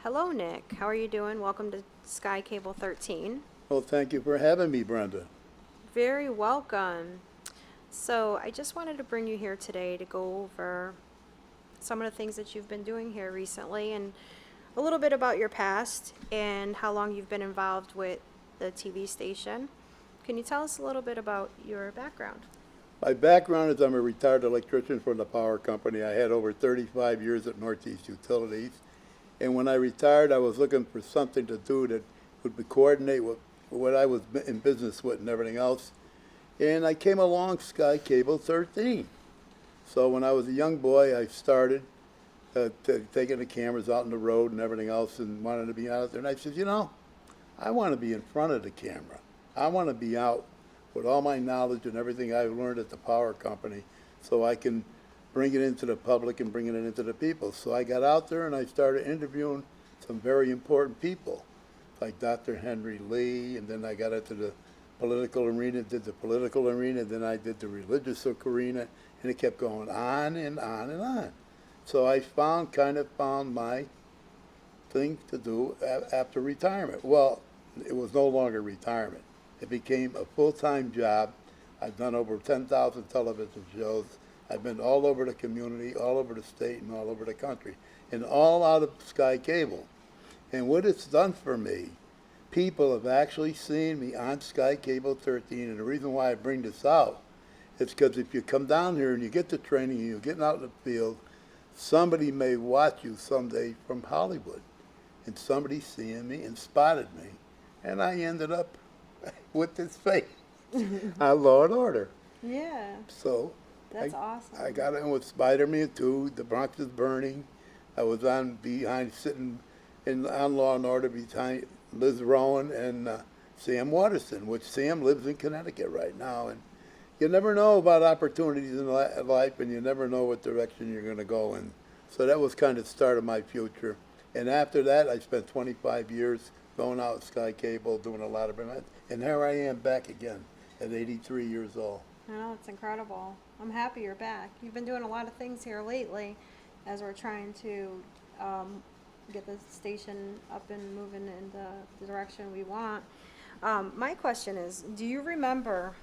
Hello, Nick. How are you doing? Welcome to Sky Cable 13. Well, thank you for having me, Brenda. Very welcome. So, I just wanted to bring you here today to go over some of the things that you've been doing here recently and a little bit about your past and how long you've been involved with the TV station. Can you tell us a little bit about your background? My background is I'm a retired electrician from the power company. I had over 35 years at Northeast Utilities. And when I retired, I was looking for something to do that would coordinate with what I was in business with and everything else. And I came along Sky Cable 13. So when I was a young boy, I started taking the cameras out on the road and everything else and wanted to be out there. And I said, I want to be in front of the camera. I want to be out with all my knowledge and everything I learned at the power company so I can bring it into the public and bringing it into the people. So I got out there and I started interviewing some very important people, like Dr. Henry Lee, and then I got into the political arena, did the political arena, then I did the religious arena, and it kept going on and on and on. So I kind of found my thing to do after retirement. Well, it was no longer retirement. It became a full-time job. I've done over 10,000 television shows. I've been all over the community, all over the state, and all over the country, and all out of Sky Cable. And what it's done for me, people have actually seen me on Sky Cable 13, and the reason why I bring this out is because if you come down here and you get the training and you're getting out in the field, somebody may watch you someday from Hollywood, and somebody seeing me and spotted me, and I ended up with this face on Law and Order. Yeah. So That's awesome. I got in with Spider-Man 2, The Bronx is Burning. I was sitting on Law and Order behind Liz Rowan and Sam Waterston, which Sam lives in Connecticut right now. And you never know about opportunities in life, and you never know what direction you're going to go in. So that was kind of the start of my future. And after that, I spent 25 years going out with Sky Cable, doing a lot of events. And here I am back again at 83 years old. I know, it's incredible. I'm happy you're back. You've been doing a lot of things here lately as we're trying to get the station up and moving in the direction we want. My question is, do you remember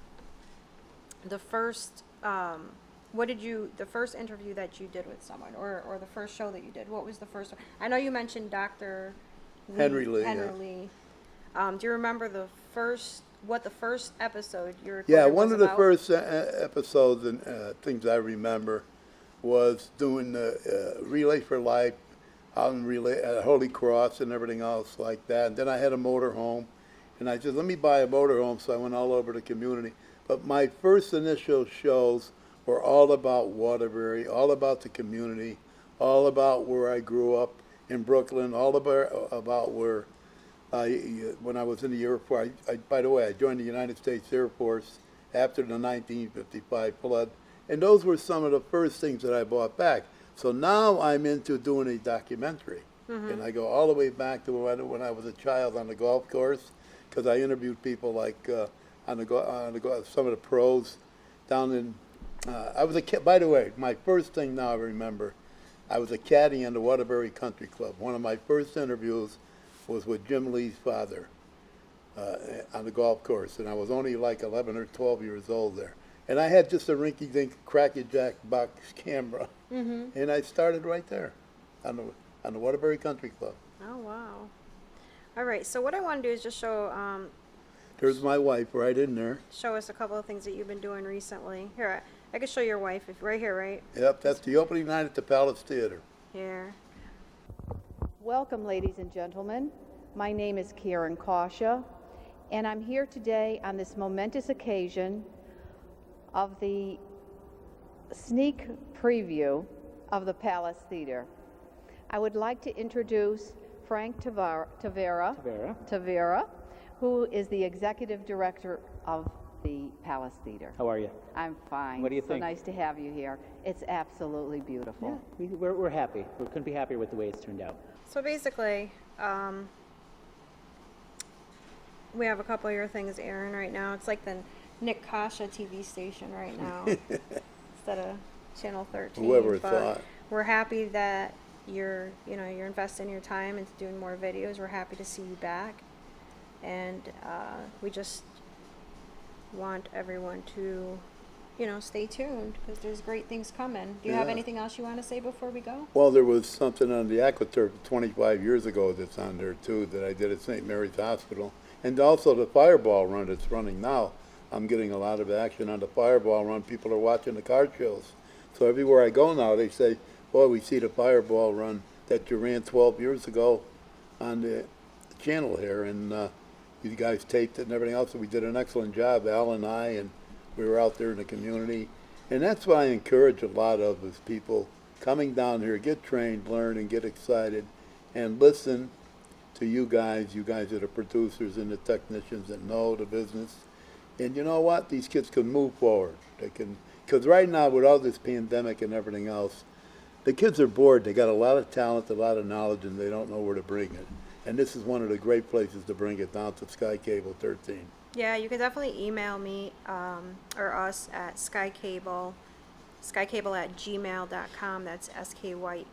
the first, the first interview that you did with someone or the first show that you did? What was the first one? I know you mentioned Dr. Henry Lee. Lee. Do you remember what the first episode you recorded Yeah, was one of the about? first episodes and things I remember was doing the Relay for Life out in Holy Cross and everything else like that. And then I had a motorhome, and I said, let me buy a motorhome, so I went all over the community. But my first initial shows were all about Waterbury, all about the community, all about where I grew up in Brooklyn, all about where when I was in the Air Force. By the way, I joined the United States Air Force after the 1955 flood, and those were some of the first things that I bought back. So now I'm into doing a documentary, and I go all the way back to when I was a child on the golf course, because I interviewed people like some of the pros down in. I was a kid. By the way, my first thing now I remember, I was a caddy on the Waterbury Country Club. One of my first interviews was with Jim Lee's father on the golf course, and I was only like 11 or 12 years old there. And I had just a rinky-dink cracky-jack box camera, and I started right there on the Waterbury Country Club. Oh, wow. All right, so what I want to do is just show There's my wife right in there. show us a couple of things that you've been doing recently. Here, I can show your wife right here, right? Yep, that's the opening night at the Palace Theater. Here. Welcome, ladies and gentlemen. My name is Nick Coscia, and I'm here today on this momentous occasion of the sneak preview of the Palace Theater. I would like to introduce Frank Tavera, who is the executive director of the Palace Theater. How are you? I'm fine. What do you think? So nice to have you here. It's absolutely beautiful. Yeah, we're happy. We couldn't be happier with the way it's turned out. So basically, we have a couple of your things airing right now. It's like the Nick Coscia TV station right now instead of Channel 13. Whoever but thought. We're happy that you're investing your time into doing more videos. We're happy to see you back. And we just want everyone to, stay tuned because there's great things coming. Do you have Yeah. anything else you want to say before we go? Well, there was something on the AquaTurf 25 years ago that's on there too that I did at St. Mary's Hospital. And also the Fireball Run that's running now. I'm getting a lot of action on the Fireball Run. People are watching the car shows. So everywhere I go now, they say, boy, we see the Fireball Run that you ran 12 years ago on the channel here. And you guys taped it and everything else. And we did an excellent job, Al and I, and we were out there in the community. And that's what I encourage a lot of is people coming down here, get trained, learn, and get excited, and listen to you guys are the producers and the technicians that know the business. And you know what? These kids can move forward. They can, because right now with all this pandemic and everything else, the kids are bored. They got a lot of talent, a lot of knowledge, and they don't know where to bring it. And this is one of the great places to bring it down to SKYE Cable 13. Yeah, you can definitely email me or us at skykable skykable@gmail.com. That's SKYE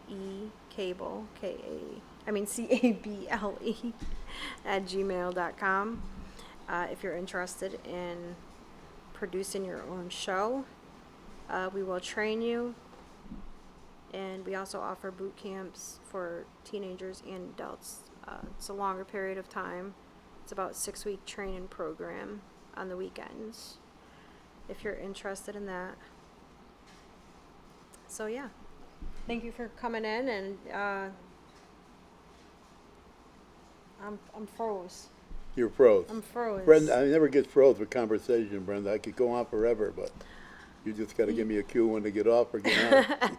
cable, CABLE @gmail.com. If you're interested in producing your own show, we will train you. And we also offer boot camps for teenagers and adults. It's a longer period of time. It's about a 6-week training program on the weekends, if you're interested in that. So yeah, thank you for coming in, and I'm froze. You're froze. I'm froze. Brenda, I never get froze with conversation, Brenda. I could go on forever, but you just got to give me a cue when to get off or get out.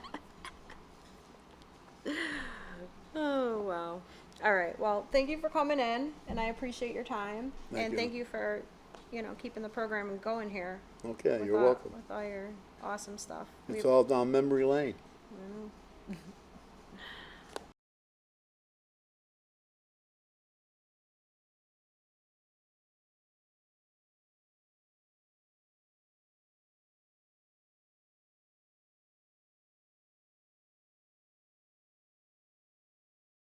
Oh wow. All right. Well, thank you for coming in, and I appreciate your time. Thank you. Thank you for, keeping the program going here. Okay, with you're all- welcome. With all your awesome stuff. It's all down memory lane.